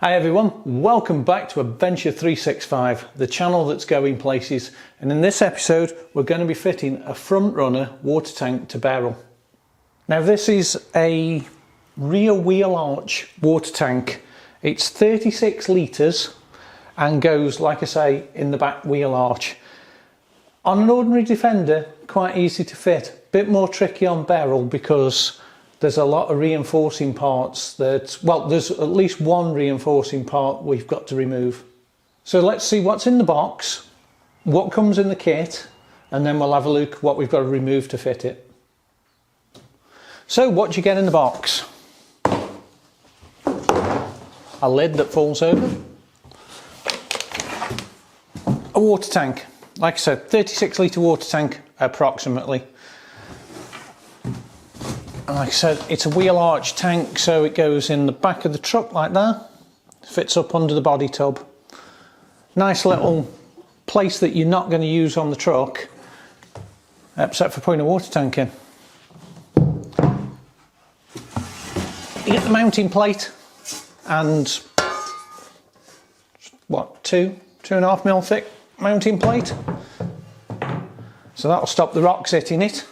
Hi everyone, welcome back to Adventure 365, the channel that's going places, and in this episode we're going to be fitting a front runner water tank to Beryl. Now this is a rear wheel arch water tank. It's 36 litres and goes, like I say, in the back wheel arch. On an ordinary Defender, quite easy to fit. Bit more tricky on Beryl because there's a lot of reinforcing parts that, well, there's at least one reinforcing part we've got to remove. So let's see what's in the box, what comes in the kit, and then we'll have a look what we've got to remove to fit it. So what do you get in the box? A lid that falls over. A water tank. Like I said, 36 litre water tank approximately. And like I said, it's a wheel arch tank, so it goes in the back of the truck like that. Fits up under the body tub. Nice little place that you're not going to use on the truck, except for putting a water tank in. You get the mounting plate and what, 2.5mm thick mounting plate. So that'll stop the rocks hitting it.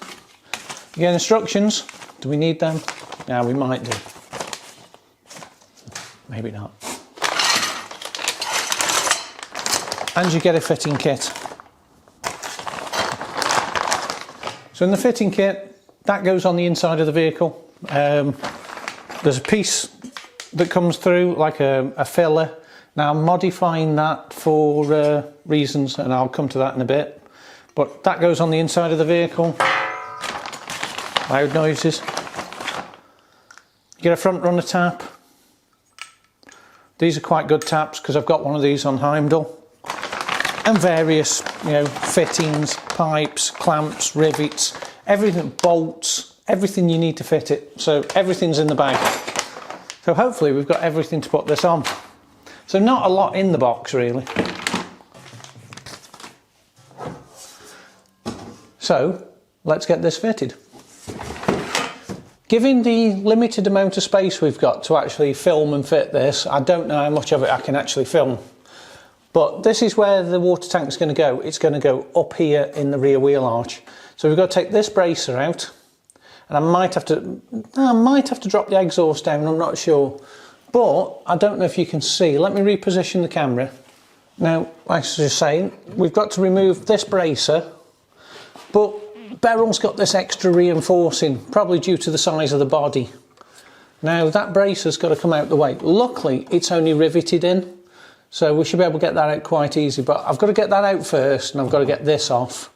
You get instructions. Do we need them? Yeah, we might do. Maybe not. And you get a fitting kit. So in the fitting kit, that goes on the inside of the vehicle. There's a piece that comes through like a filler. Now I'm modifying that for reasons, and I'll come to that in a bit. But that goes on the inside of the vehicle. Loud noises. You get a front runner tap. These are quite good taps because I've got one of these on Heimdall. And various, fittings, pipes, clamps, rivets, everything, bolts, everything you need to fit it. So everything's in the bag. So hopefully we've got everything to put this on. So not a lot in the box really. So let's get this fitted. Given the limited amount of space we've got to actually film and fit this, I don't know how much of it I can actually film. But this is where the water tank is going to go. It's going to go up here in the rear wheel arch. So we've got to take this bracer out, and I might have to drop the exhaust down, I'm not sure. But I don't know if you can see. Let me reposition the camera. Now, like I was just saying, we've got to remove this bracer, but Beryl's got this extra reinforcing, probably due to the size of the body. Now that bracer's got to come out the way. Luckily it's only riveted in, so we should be able to get that out quite easy, but I've got to get that out first and I've got to get this off,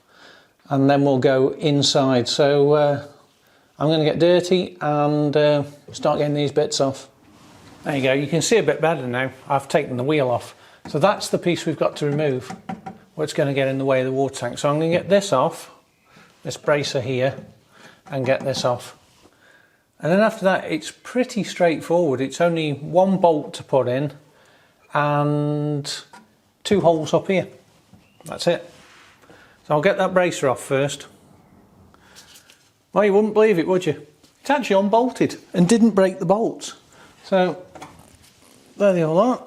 and then we'll go inside. So I'm going to get dirty and start getting these bits off. There you go, you can see a bit better now. I've taken the wheel off. So that's the piece we've got to remove, what's going to get in the way of the water tank. So I'm going to get this off, this bracer here, and get this off. And then after that it's pretty straightforward. It's only one bolt to put in and 2 holes up here. That's it. So I'll get that bracer off first. Well, you wouldn't believe it, would you? It's actually unbolted and didn't break the bolts. So there they all are.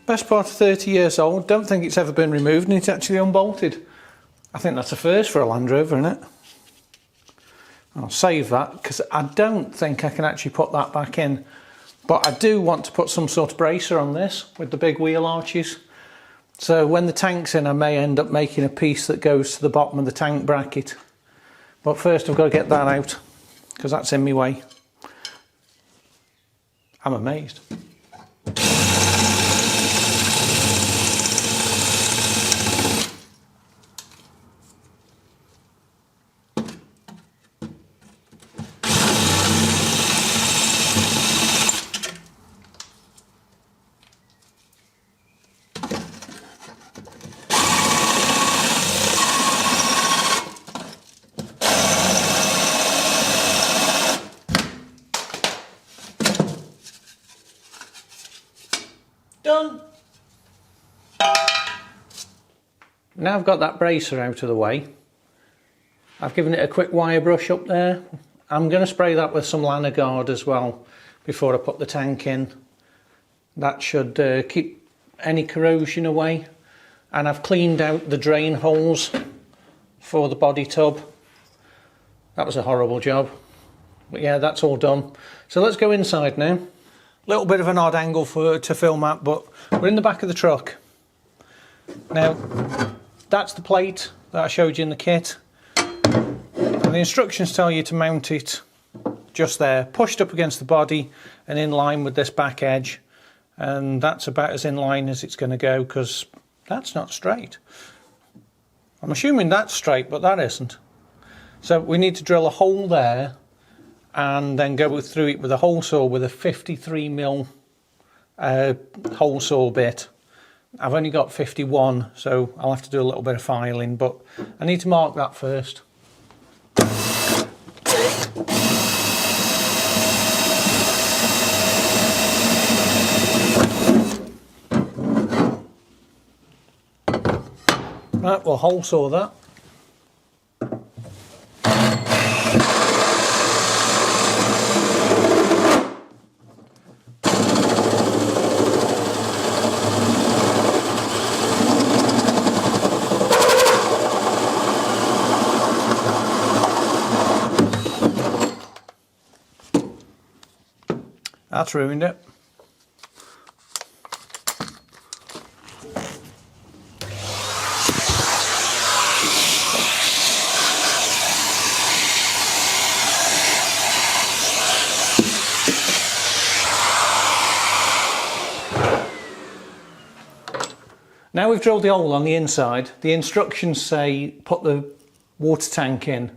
Best part of 30 years old. Don't think it's ever been removed, and it's actually unbolted. I think that's a first for a Landrover, isn't it? I'll save that because I don't think I can actually put that back in. But I do want to put some sort of bracer on this with the big wheel arches. So when the tank's in, I may end up making a piece that goes to the bottom of the tank bracket. But first I've got to get that out because that's in my way. I'm amazed. Done. Now I've got that bracer out of the way, I've given it a quick wire brush up there. I'm going to spray that with some Lana Guard as well, before I put the tank in. That should keep any corrosion away. And I've cleaned out the drain holes for the body tub. That was a horrible job. But yeah, that's all done. So let's go inside now. Little bit of an odd angle to film at, but we're in the back of the truck. Now, that's the plate that I showed you in the kit. And the instructions tell you to mount it just there, pushed up against the body and in line with this back edge. And that's about as in line as it's going to go, because that's not straight. I'm assuming that's straight, but that isn't. So we need to drill a hole there and then go through it with a hole saw with a 53mm hole saw bit. I've only got 51, so I'll have to do a little bit of filing, but I need to mark that first. Right, we'll hole saw that. That's ruined it. Now we've drilled the hole on the inside, the instructions say put the water tank in.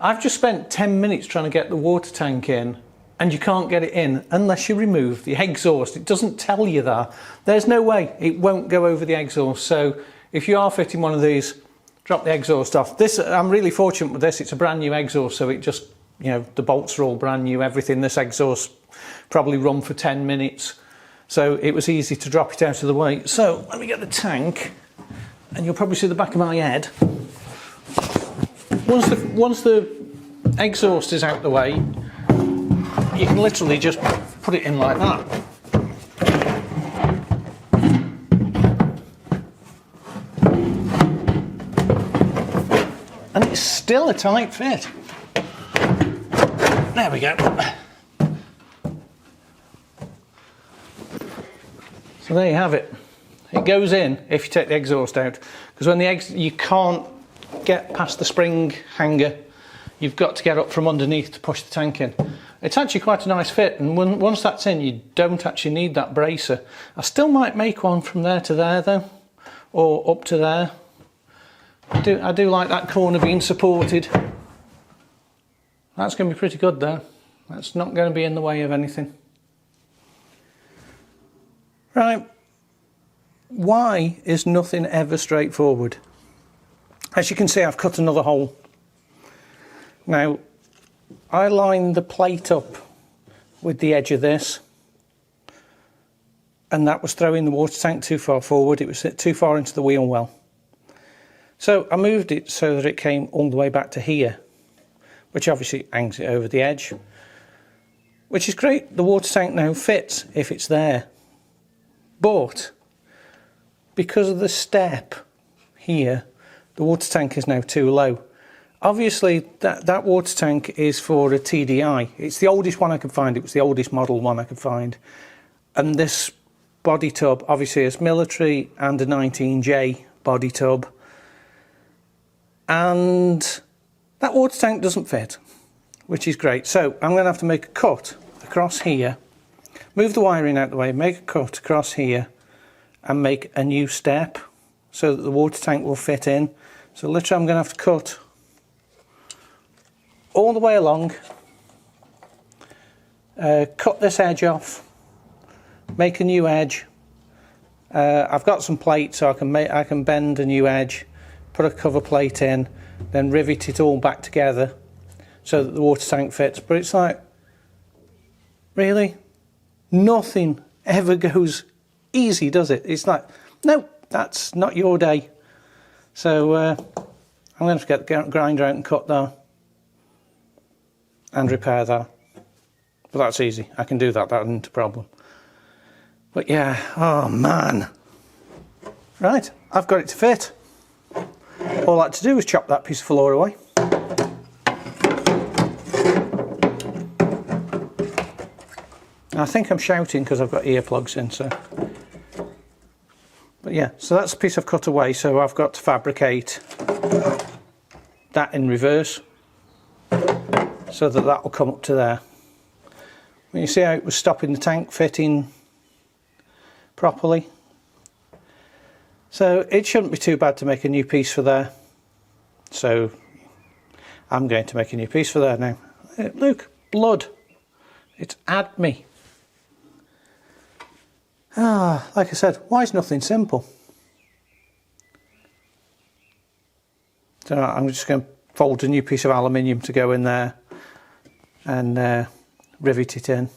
I've just spent 10 minutes trying to get the water tank in, and you can't get it in unless you remove the exhaust. It doesn't tell you that. There's no way it won't go over the exhaust. So if you are fitting one of these, drop the exhaust off. This, I'm really fortunate with this, it's a brand new exhaust, so it just, you know, the bolts are all brand new, everything. This exhaust probably run for 10 minutes. So it was easy to drop it out of the way. So let me get the tank, and you'll probably see the back of my head. Once the exhaust is out the way, you can literally just put it in like that. And it's still a tight fit. There we go. So there you have it. It goes in if you take the exhaust out, because when you can't get past the spring hanger, you've got to get up from underneath to push the tank in. It's actually quite a nice fit, and once that's in, you don't actually need that bracer. I still might make one from there to there though, or up to there. I do like that corner being supported. That's going to be pretty good though. That's not going to be in the way of anything. Right, why is nothing ever straightforward? As you can see, I've cut another hole. Now, I lined the plate up with the edge of this, and that was throwing the water tank too far forward. It was too far into the wheel well. So I moved it so that it came all the way back to here, which obviously hangs it over the edge, which is great. The water tank now fits if it's there. But because of the step here, the water tank is now too low. Obviously, that water tank is for a TDI. It's the oldest one I could find. It was the oldest model one I could find. And this body tub obviously is military and a 19J body tub. And that water tank doesn't fit, which is great. So I'm going to have to make a cut across here, move the wiring out the way, make a cut across here, and make a new step so that the water tank will fit in. So literally I'm going to have to cut all the way along, cut this edge off, make a new edge. I've got some plates, so I can bend a new edge, put a cover plate in, then rivet it all back together so that the water tank fits. But it's like, really? Nothing ever goes easy, does it? It's like, no, that's not your day. So I'm going to get the grinder out and cut that and repair that. but that's easy. I can do that, that isn't a problem. But yeah, oh man. Right, I've got it to fit. All I had to do was chop that piece of floor away. I think I'm shouting because I've got earplugs in, so. But yeah, so that's a piece I've cut away, so I've got to fabricate that in reverse so that that will come up to there. When you see how it was stopping the tank fitting properly. So it shouldn't be too bad to make a new piece for there. So I'm going to make a new piece for there now. Look, blood. It's at me. Ah, like I said, why is nothing simple? So I'm just going to fold a new piece of aluminium to go in there and rivet it in.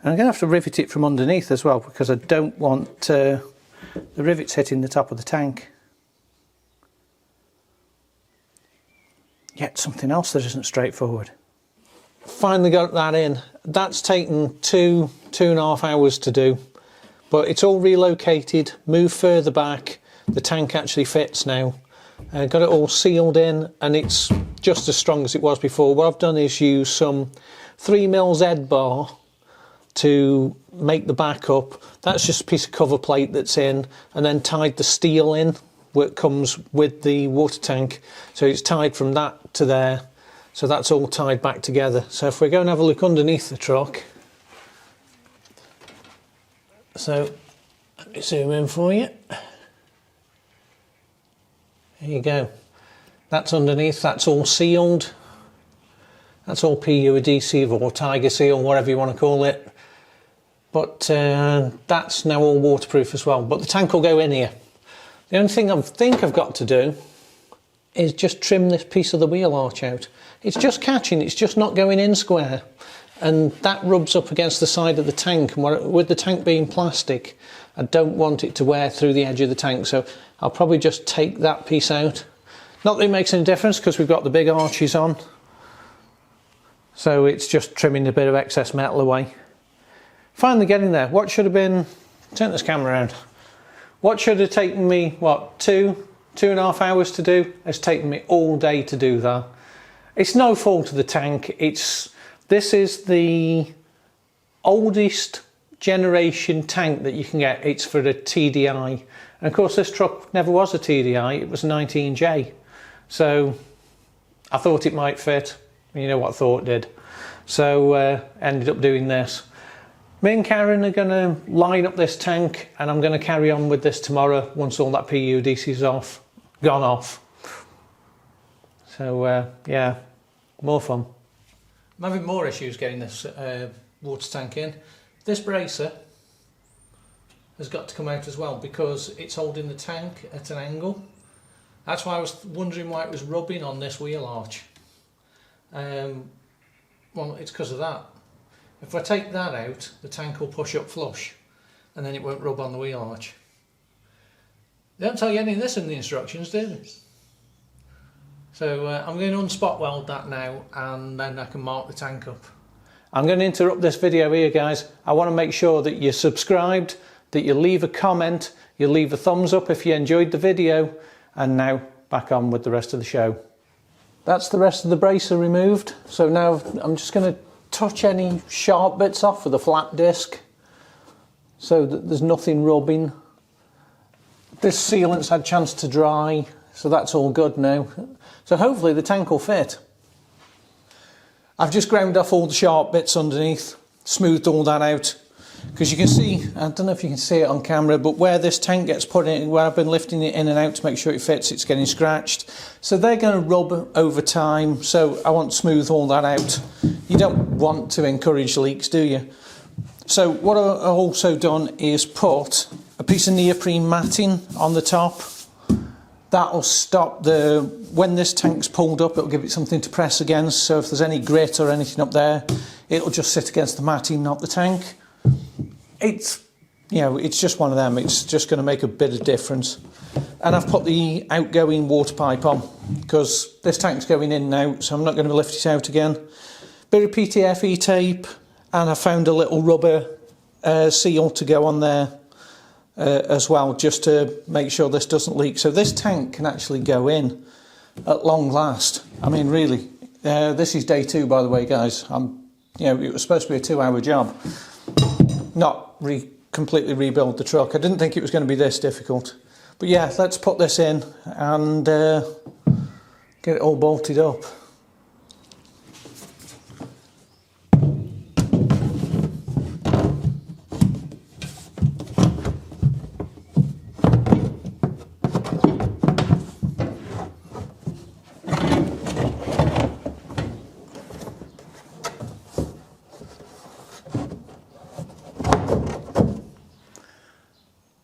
And I'm going to have to rivet it from underneath as well, because I don't want the rivets hitting the top of the tank. Yet something else that isn't straightforward. Finally got that in. That's taken 2.5 hours to do, but it's all relocated, moved further back. The tank actually fits now. Got it all sealed in, and it's just as strong as it was before. What I've done is use some 3mm Z bar to make the back up. That's just a piece of cover plate that's in, and then tied the steel in where it comes with the water tank. So it's tied from that to there. So that's all tied back together. So if we go and have a look underneath the truck. So let me zoom in for you. There you go. That's underneath, that's all sealed. That's all PU adhesive or tiger seal, whatever you want to call it. But that's now all waterproof as well. But the tank will go in here. The only thing I think I've got to do is just trim this piece of the wheel arch out. It's just catching, it's just not going in square. And that rubs up against the side of the tank. And with the tank being plastic, I don't want it to wear through the edge of the tank. So I'll probably just take that piece out. Not that it makes any difference because we've got the big arches on. So it's just trimming a bit of excess metal away. Finally getting there. What should have been, turn this camera around. What should have taken me, what, 2.5 hours to do? It's taken me all day to do that. It's no fault of the tank. This is the oldest generation tank that you can get. It's for the TDI. And of course this truck never was a TDI, it was a 19J. So I thought it might fit. You know what I thought it did. So ended up doing this. Me and Karen are going to line up this tank, and I'm going to carry on with this tomorrow once all that PU adhesive's gone off. So yeah, more fun. I'm having more issues getting this water tank in. This bracer has got to come out as well because it's holding the tank at an angle. That's why I was wondering why it was rubbing on this wheel arch. Well, it's because of that. If I take that out, the tank will push up flush and then it won't rub on the wheel arch. They don't tell you any of this in the instructions, do they? So I'm going to unspot weld that now, and then I can mark the tank up. I'm going to interrupt this video here, guys. I want to make sure that you're subscribed, that you leave a comment, you leave a thumbs up if you enjoyed the video, and now back on with the rest of the show. That's the rest of the bracer removed. So now I'm just going to touch any sharp bits off with a flat disc so that there's nothing rubbing. This sealant's had a chance to dry, so that's all good now. So hopefully the tank will fit. I've just ground off all the sharp bits underneath, smoothed all that out, because you can see, I don't know if you can see it on camera, but where this tank gets put in, where I've been lifting it in and out to make sure it fits, it's getting scratched. So they're going to rub over time, so I want to smooth all that out. You don't want to encourage leaks, do you? So what I've also done is put a piece of neoprene matting on the top. That'll stop when this tank's pulled up, it'll give it something to press against, so if there's any grit or anything up there, it'll just sit against the matting, not the tank. It's, you know, it's just one of them, it's just going to make a bit of difference. And I've put the outgoing water pipe on, because this tank's going in now, so I'm not going to lift it out again. bit of PTFE tape, and I found a little rubber seal to go on there as well, just to make sure this doesn't leak. So this tank can actually go in at long last. I mean, really, this is day 2, by the way, guys. It was supposed to be a 2-hour job. Not completely rebuild the truck. I didn't think it was going to be this difficult. But yeah, let's put this in and get it all bolted up.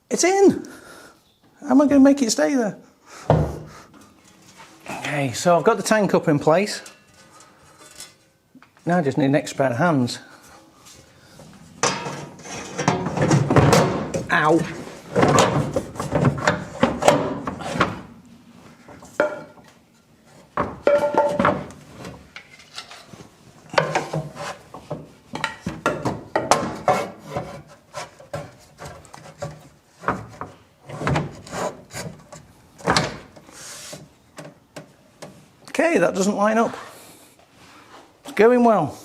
It's in! How am I going to make it stay there? Okay, so I've got the tank up in place. Now I just need an extra pair of hands. Ow! Okay, that doesn't line up. It's going well.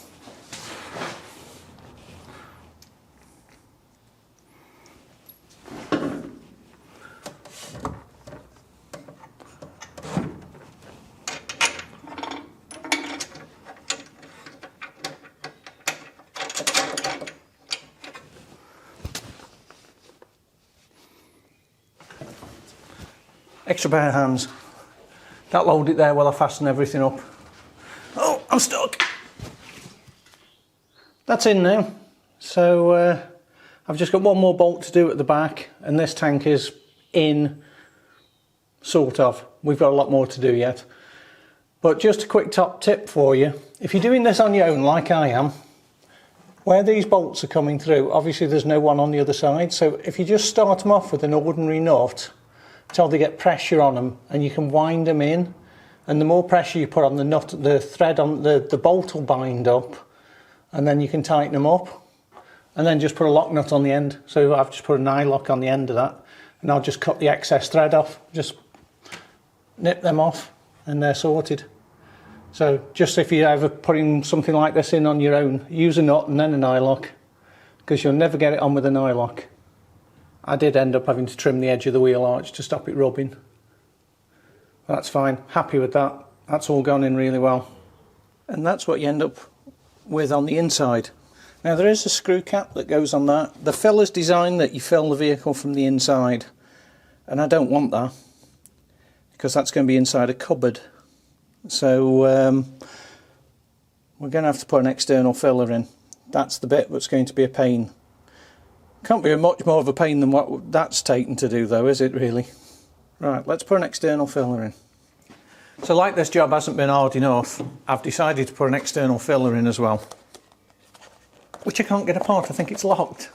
Extra pair of hands. That load it there while I fasten everything up. Oh, I'm stuck. That's in now. So I've just got one more bolt to do at the back, and this tank is in, sort of. We've got a lot more to do yet. But just a quick top tip for you. If you're doing this on your own like I am, where these bolts are coming through, obviously there's no one on the other side. So if you just start them off with an ordinary nut, until they get pressure on them, and you can wind them in, and the more pressure you put on the nut, the thread on the bolt will bind up, and then you can tighten them up, and then just put a lock nut on the end. So I've just put an eye lock on the end of that, and I'll just cut the excess thread off, just nip them off, and they're sorted. So just if you're ever putting something like this in on your own, use a nut and then an eye lock, because you'll never get it on with an eye lock. I did end up having to trim the edge of the wheel arch to stop it rubbing. That's fine, happy with that. That's all gone in really well. And that's what you end up with on the inside. Now there is a screw cap that goes on that. The filler's designed that you fill the vehicle from the inside, and I don't want that, because that's going to be inside a cupboard. So we're going to have to put an external filler in. That's the bit that's going to be a pain. Can't be much more of a pain than what that's taken to do though, is it really? Right, let's put an external filler in. So like this job hasn't been hard enough, I've decided to put an external filler in as well. Which I can't get apart, I think it's locked.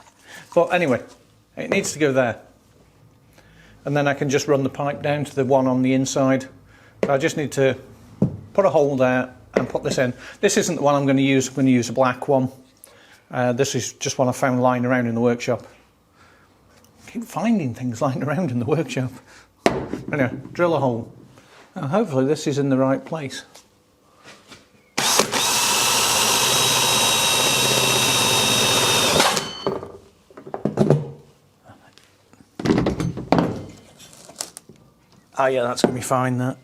But anyway, it needs to go there. And then I can just run the pipe down to the one on the inside. So I just need to put a hole there and put this in. This isn't the one I'm going to use, I'm going to use a black one. This is just one I found lying around in the workshop. I keep finding things lying around in the workshop. Anyway, drill a hole. Now, hopefully this is in the right place. Ah, yeah, that's going to be fine, that.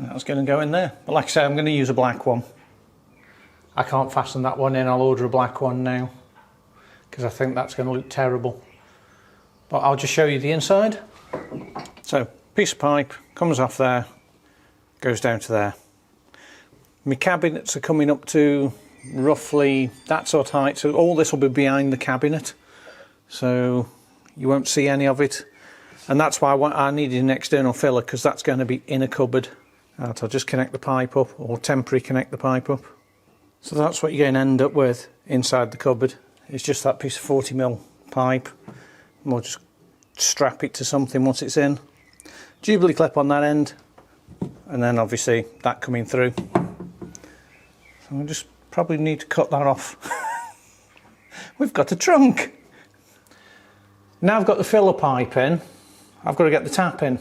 That's going to go in there. But like I say, I'm going to use a black one. I can't fasten that one in, I'll order a black one now, because I think that's going to look terrible. But I'll just show you the inside. So, piece of pipe comes off there, goes down to there. My cabinets are coming up to roughly that sort of height, so all this will be behind the cabinet, so you won't see any of it. And that's why I needed an external filler, because that's going to be in a cupboard. I'll just connect the pipe up, or temporary connect the pipe up. So that's what you're going to end up with inside the cupboard. It's just that piece of 40mm pipe. And we'll just strap it to something once it's in. Jubilee clip on that end, and then obviously that coming through. So we'll just probably need to cut that off. We've got a trunk. Now I've got the filler pipe in, I've got to get the tap in.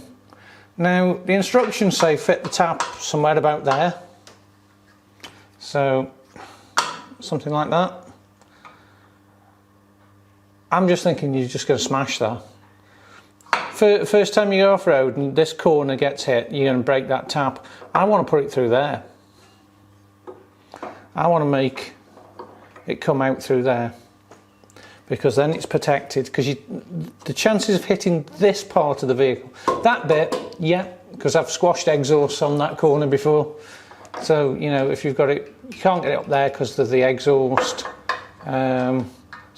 Now the instructions say fit the tap somewhere about there. So something like that. I'm just thinking you're just going to smash that. First time you go off-road and this corner gets hit, you're going to break that tap. I want to put it through there. I want to make it come out through there, because then it's protected, because the chances of hitting this part of the vehicle, that bit, yeah, because I've squashed exhausts on that corner before. So, you know, if you've got it, you can't get it up there because of the exhaust. So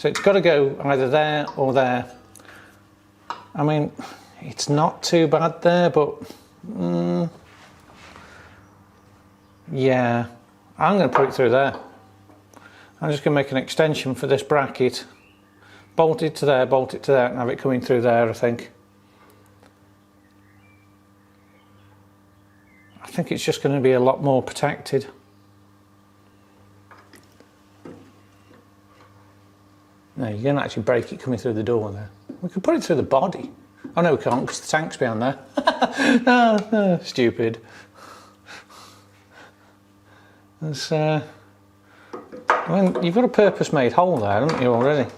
it's got to go either there or there. I mean, it's not too bad there, but yeah, I'm going to put it through there. I'm just going to make an extension for this bracket, bolt it to there, and have it coming through there, I think. I think it's just going to be a lot more protected. No, you're going to actually break it coming through the door there. We could put it through the body. Oh no, we can't, because the tank's behind there. No, stupid. There's, I mean, you've got a purpose-made hole there, haven't you, already?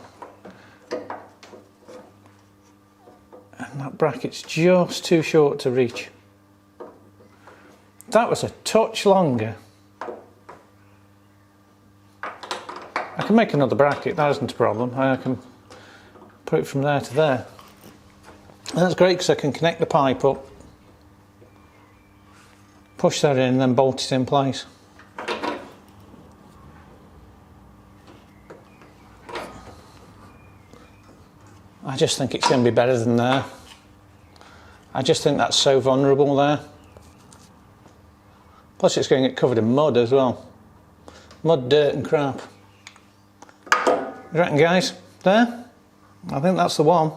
And that bracket's just too short to reach. That was a touch longer. I can make another bracket, that isn't a problem. I can put it from there to there. And that's great, because I can connect the pipe up, push that in, and then bolt it in place. I just think it's going to be better than there. I just think that's so vulnerable there. Plus it's going to get covered in mud as well. Mud, dirt and crap. You reckon, guys? There? I think that's the one.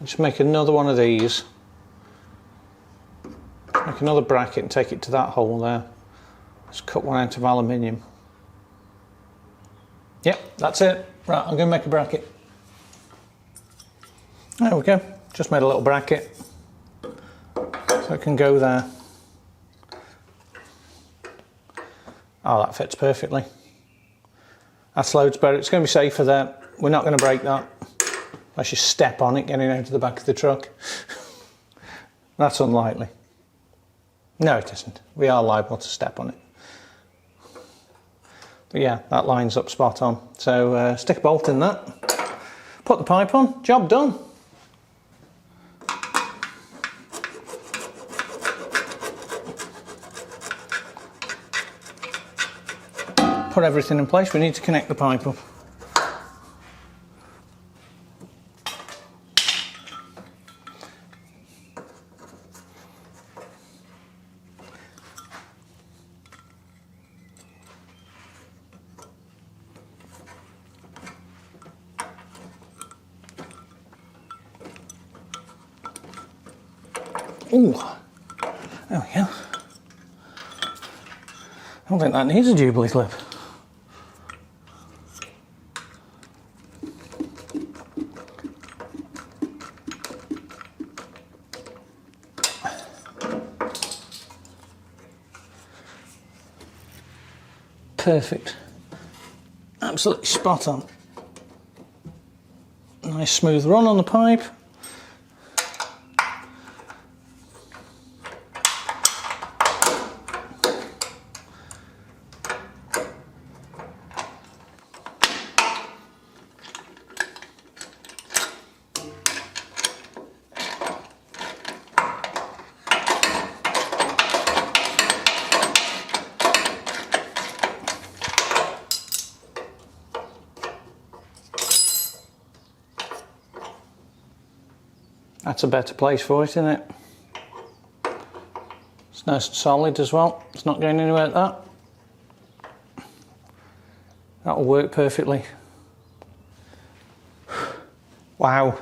Just make another one of these. Make another bracket and take it to that hole there. Just cut one out of aluminium. Yep, that's it. Right, I'm going to make a bracket. There we go. Just made a little bracket. So it can go there. Oh, that fits perfectly. That's loads better. It's going to be safer there. We're not going to break that. Unless you step on it getting out of the back of the truck. That's unlikely. No, it isn't. We are liable to step on it. But yeah, that lines up spot on. So stick a bolt in that. Put the pipe on. Job done. Put everything in place. We need to connect the pipe up. Ooh, there we go. I don't think that needs a Jubilee clip. Perfect. Absolutely spot on. Nice smooth run on the pipe. That's a better place for it, isn't it? It's nice and solid as well. It's not going anywhere like that. That'll work perfectly. Wow,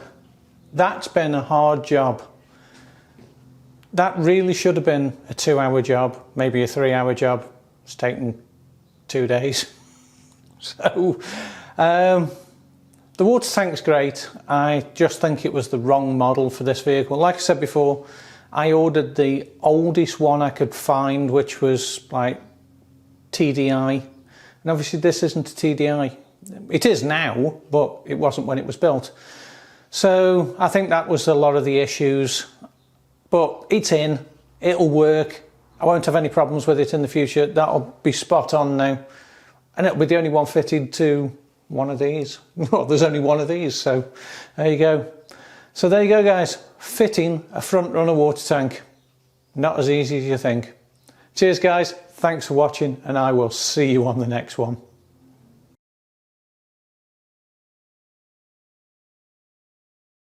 that's been a hard job. That really should have been a 2-hour job, maybe a 3-hour job. It's taken 2 days. So, the water tank's great. I just think it was the wrong model for this vehicle. Like I said before, I ordered the oldest one I could find, which was like TDI. And obviously this isn't a TDI. It is now, but it wasn't when it was built. So I think that was a lot of the issues. But it's in, it'll work. I won't have any problems with it in the future. That'll be spot on now. And it'll be the only one fitted to one of these. Well, there's only one of these, so there you go. So there you go, guys. Fitting a front runner water tank. Not as easy as you think. Cheers, guys. Thanks for watching, and I will see you on the next one.